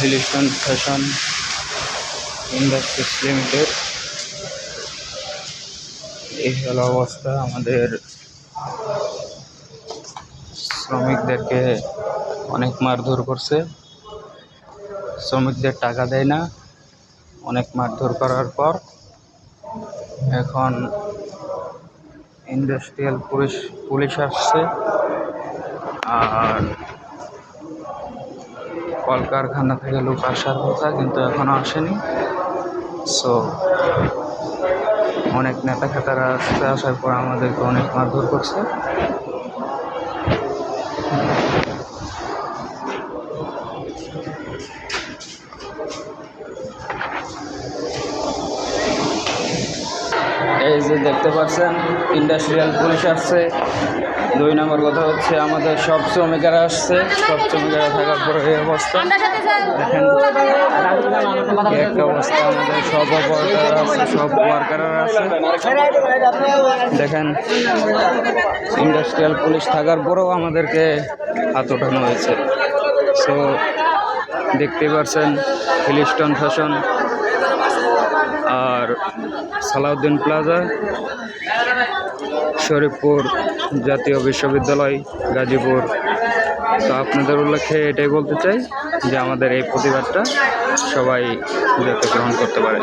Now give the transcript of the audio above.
হিলস্টন fashion industries limited. এই হলো অবস্থা। আমাদের শ্রমিকদেরকে অনেক মারধর করছে, শ্রমিকদের টাকা দেয় না। অনেক মারধর করার পর এখন ইন্ডাস্ট্রিয়াল পুলিশ আসছে, আর কলকারখানা থেকে লোক আসার কথা কিন্তু এখনো আসেনি। সো অনেক নেতা খেতারা আসার পর আমাদেরকে অনেক মারধর করছে। এই যে দেখতে পাচ্ছেন ইন্ডাস্ট্রিয়াল পুলিশ আসছে। 2 নম্বর কথা হচ্ছে আমাদের সব শ্রমিকেরা আসছে, সব শ্রমিকেরা থাকার পরে এই অবস্থা দেখেন, একটা অবস্থা। আমাদের সব ওয়ার্কাররা আছে, সব ওয়ার্কাররা আছে দেখেন। ইন্ডাস্ট্রিয়াল পুলিশ থাকার পরেও আমাদেরকে হাত ওঠানো হয়েছে। সো দেখতে পাচ্ছেন হিলস্টন ফ্যাশন আর সালাউদ্দিন প্লাজা, শরীফপুর জাতীয় বিশ্ববিদ্যালয়, গাজীপুর। তো আপনাদের উল্লেখে এটাই বলতে চাই যে আমাদের এই প্রতিবাদটা সবাই যাতে গ্রহণ করতে পারে।